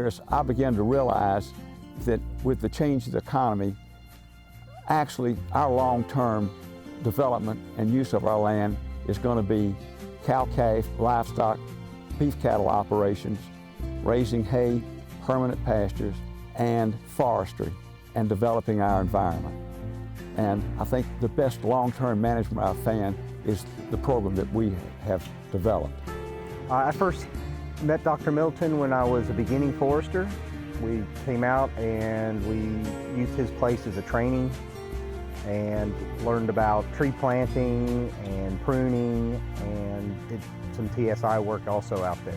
years, I began to realize that with the change of the economy, actually our long-term development and use of our land is going to be cow-calf, livestock, beef cattle operations, raising hay, permanent pastures, and forestry, and developing our environment. And I think the best long-term management I've found is the program that we have developed. I first met Dr. Middleton when I was a beginning forester. We came out and we used his place as a training and learned about tree planting and pruning and did some TSI work also out there.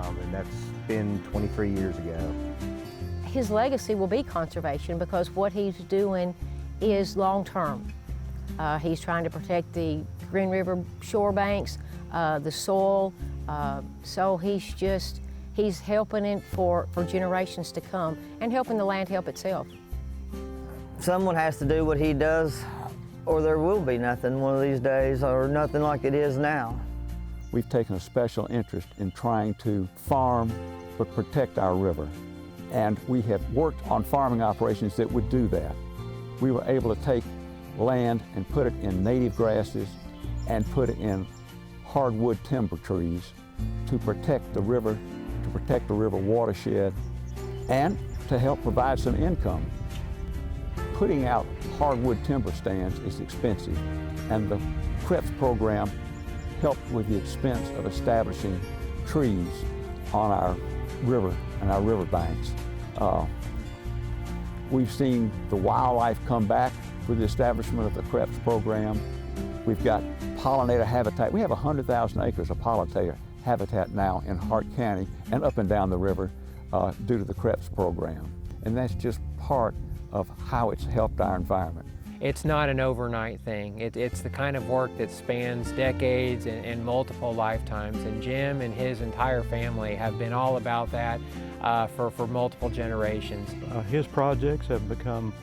And that's been 23 years ago. His legacy will be conservation because what he's doing is long-term. He's trying to protect the Green River shore banks, the soil, so he's helping it for generations to come and helping the land help itself. Someone has to do what he does or there will be nothing one of these days, or nothing like it is now. We've taken a special interest in trying to farm but protect our river. And we have worked on farming operations that would do that. We were able to take land and put it in native grasses and put it in hardwood timber trees to protect the river watershed, and to help provide some income. Putting out hardwood timber stands is expensive, and the CREPS program helped with the expense of establishing trees on our river and our riverbanks. We've seen the wildlife come back with the establishment of the CREPS program. We've got pollinator habitat. We have 100,000 acres of pollinator habitat now in Hart County and up and down the river due to the CREPS program. And that's just part of how it's helped our environment. It's not an overnight thing. It's the kind of work that spans decades and multiple lifetimes. And Jim and his entire family have been all about that for multiple generations. His projects have become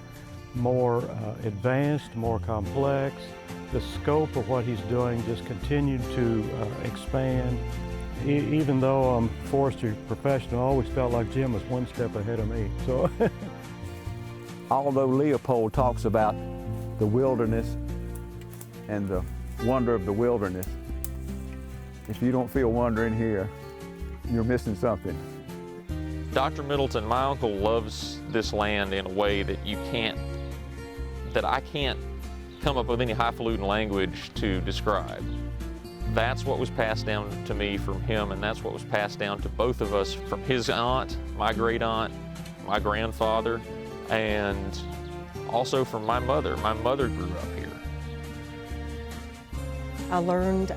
more advanced, more complex. The scope of what he's doing just continued to expand. Even though I'm a forestry professional, I always felt like Jim was one step ahead of me. So, although Leopold talks about the wilderness and the wonder of the wilderness, if you don't feel wonder in here, you're missing something. Dr. Middleton, my uncle loves this land in a way that I can't come up with any highfalutin language to describe. That's what was passed down to me from him, and that's what was passed down to both of us from his aunt, my great aunt, my grandfather, and also from my mother. My mother grew up here. I learned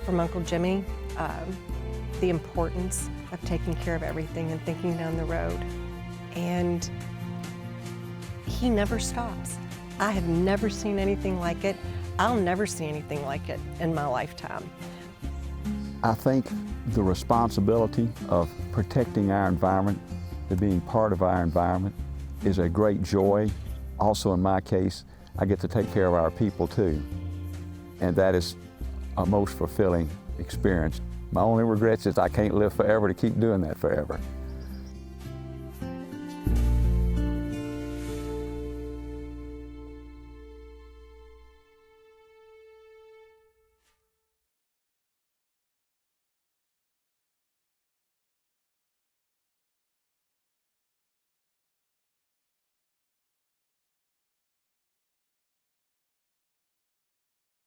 from Uncle Jimmy the importance of taking care of everything and thinking down the road. And he never stops. I have never seen anything like it. I'll never see anything like it in my lifetime. I think the responsibility of protecting our environment, of being part of our environment, is a great joy. Also, in my case, I get to take care of our people too. And that is a most fulfilling experience. My only regrets is I can't live forever to keep doing that forever.